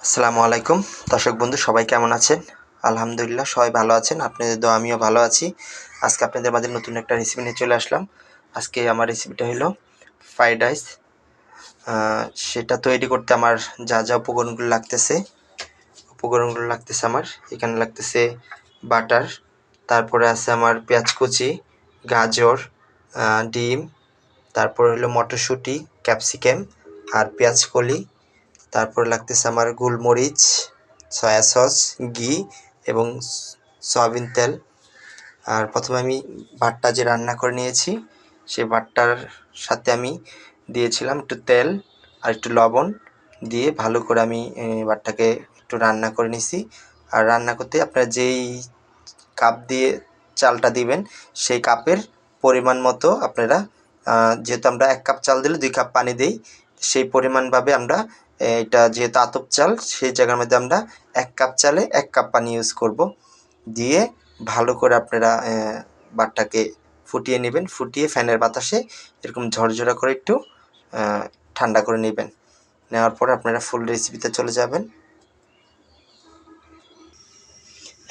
আসসালামু আলাইকুম দর্শক বন্ধু, সবাই কেমন আছেন? আলহামদুলিল্লাহ সবাই ভালো আছেন, আপনাদের দোয়া আমিও ভালো আছি। আজকে আপনাদের মাঝে নতুন একটা রেসিপি নিয়ে চলে আসলাম। আজকে আমার রেসিপিটা হলো ফ্রাইড রাইস। সেটা তৈরি করতে আমার যা যা উপকরণগুলো লাগতেছে আমার এখানে লাগতেছে বাটার, তারপরে আছে আমার পেঁয়াজ কুচি, গাজর, ডিম, তারপর হলো মটরশুঁটি, ক্যাপসিকাম আর পেঁয়াজ কলি, তারপরে লাগতেছে আমার গোলমরিচ, সয়া সস, ঘি এবং সয়াবিন তেল। আর প্রথমে আমি ভাতটা যে রান্না করে নিয়েছি সেই ভাতটার সাথে আমি দিয়েছিলাম একটু তেল আর একটু লবণ দিয়ে ভালো করে আমি ভাতটাকে একটু রান্না করে নিছি। আর রান্না করতে আপনারা যেই কাপ দিয়ে চালটা দিবেন সেই কাপের পরিমাণ মতো আপনারা, যেহেতু আমরা 1 কাপ চাল দিলে 2 কাপ পানি দিই, সেই পরিমাণভাবে আমরা এটা যেহেতু আতপ চাল সেই জায়গার মধ্যে আমরা 1 কাপ চালে 1 কাপ পানি ইউজ করব। দিয়ে ভালো করে আপনারা ভাতটাকে ফুটিয়ে নেবেন, ফুটিয়ে ফ্যানের বাতাসে এরকম ঝরঝরা করে একটু ঠান্ডা করে নেবেন। নেওয়ার পর আপনারা ফুল রেসিপিতে চলে যাবেন।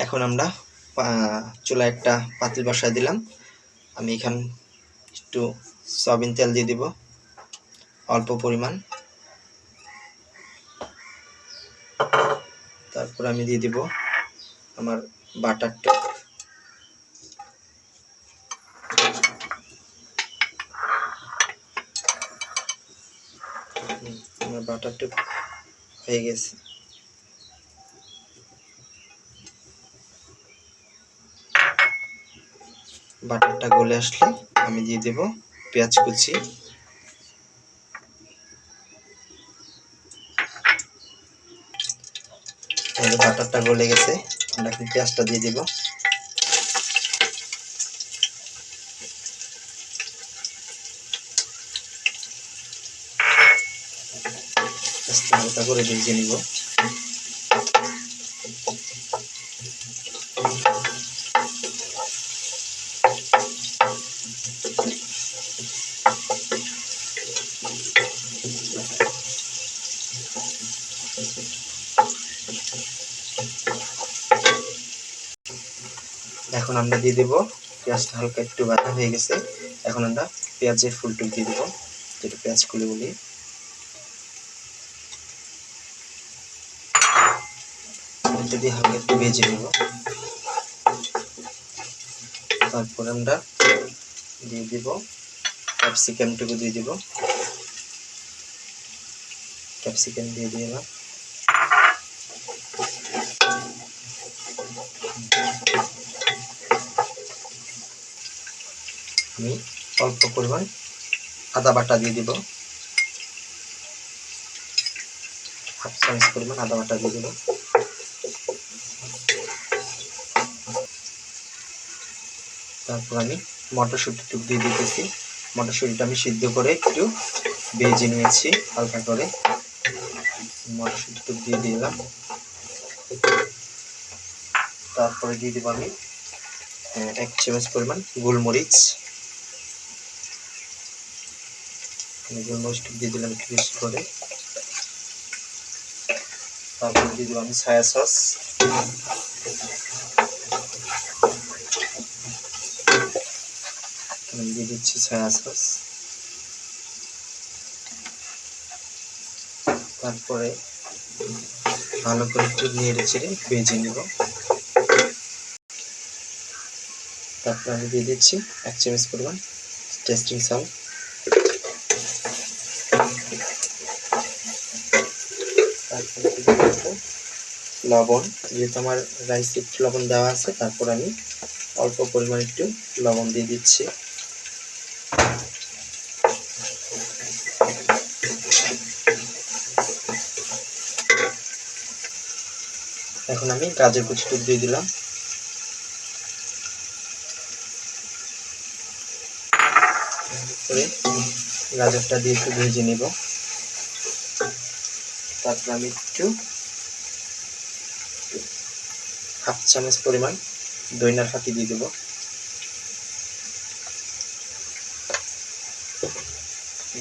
এখন আমরা চুলায় একটা পাতিল বসায় দিলাম। আমি এখানে একটু সয়াবিন তেল দিয়ে দিব অল্প পরিমাণ। তারপর আমি দিয়ে দিব আমার বাটারটা। আমার বাটারটা হয়ে গেছে। বাটারটা গলে আসলে আমি দিয়ে দেব পেঁয়াজ কুচি। বাটারটা গলে গেছে, আমরা এখন পেঁয়াজটা দিয়ে দেব। হালকা করে ভেজে নিব। এখন আমরা দিয়ে দেব, পেঁয়াজটা হালকা একটু ভাজা হয়ে গেছে, এখন আমরা পেঁয়াজের ফুলটুক দিয়ে দেব, যেটা পেঁয়াজ কুলি বলি। এটা দিয়ে হালকা একটু ভেজে নেব। তারপর আমরা দিয়ে দেব ক্যাপসিকামটুকু দিয়ে দেব। ক্যাপসিকাম দিয়ে দিলাম। আমি অল্প পরিমাণ আদা বাটা দিয়ে দিব, হাফ চামচ পরিমাণ আদা বাটা দিয়ে দেব। তারপর আমি মটরশুঁটি টুক দিয়ে দিতেছি। মটরশুঁটিটা আমি সিদ্ধ করে একটু ভেজে নিয়েছি হালকা করে। মটরশুঁটি টুক দিয়ে দিলাম। তারপরে দিয়ে দেব আমি 1 চামচ পরিমাণ গোলমরিচ। গোলমরিচ টুক দিয়ে দিলাম একটু বেশি করে। তারপরে দিয়ে দেব আমি সয়া সস। আমি দিয়ে দিচ্ছি সয়া সস। তারপরে ভালো করে একটু নেড়ে চেড়ে ভেজে নেব। তারপর আমি দিয়ে দিচ্ছি 1 চামচ পরিমাণ টেস্টিং সল্ট। তারপরে লবণ, যেহেতু আমার রাইসে একটু লবণ দেওয়া আছে, তারপর আমি অল্প পরিমাণ একটু লবণ দিয়ে দিচ্ছি। এখন আমি গাজর কুচিটুকু দিয়ে দিলাম। গাজরটা দিয়ে একটু ভেজে নিব। তারপর আমি একটু হাফ চামচ পরিমাণ দইনার ফাঁকি দিয়ে দেব।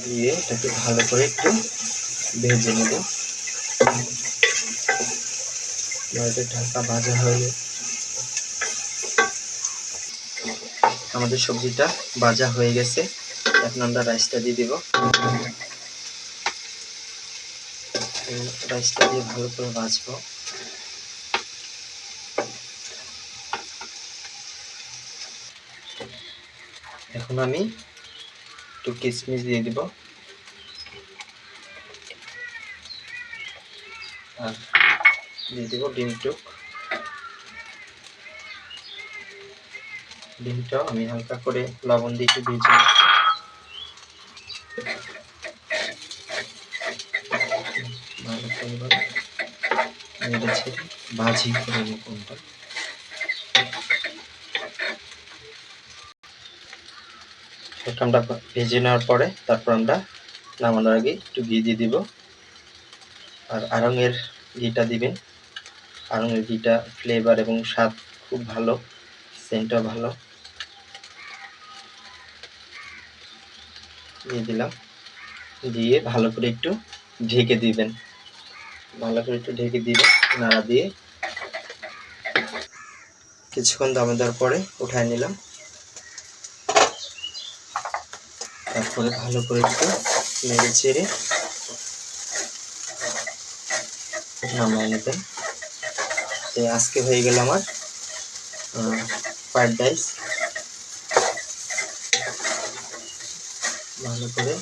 দিয়ে এটাকে ভালো করে একটু ভেজে নেব। আমাদের ঢাকা ভাজা হয়ে আমাদের সবজিটা ভাজা হয়ে গেছে। এখন আমরা রাইসটা দিয়ে দিব। রাইসটা দিয়ে ভালো করে ভাজবো। এখন আমি একটু কিশমিশ দিয়ে দিব আর দিয়ে দিব ডিমটাও আমি হালকা করে লবণ দিয়ে একটু ভেজে ভালো করে নেড়ে ছেড়ে ভাজি করে নেব। কোনটা আমরা ভেজে নেওয়ার পরে তারপর আমরা নামানোর আগে একটু ঘি দিয়ে দিব। আর আড়ঙের ঘিটা দিবেন। আড়ঙের ঘিটা ফ্লেভার এবং স্বাদ খুব ভালো, সেন্টও ভালো। দিয়ে দিলাম, দিয়ে ভালো করে একটু ঢেকে দিবেন। ভালো করে একটু ঢেকে দিবেন, নাড়া দিয়ে কিছুক্ষণ দমে দেওয়ার পরে উঠায় নিলাম। তারপরে ভালো করে একটু নেড়ে চেড়ে নামায় নেবেন। আজকে হয়ে গেল আমার ফ্রাইড রাইস। ভালো করে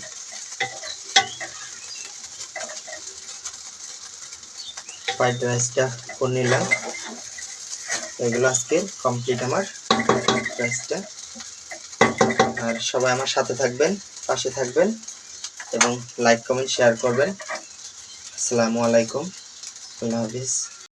ফ্রাইড রাইসটা করে নিলাম। এগুলো আজকে কমপ্লিট আমার রাইসটা। আর সবাই আমার সাথে থাকবেন, পাশে থাকবেন এবং লাইক কমেন্ট শেয়ার করবেন। আসসালামু আলাইকুম, আল্লাহ হাফিজ।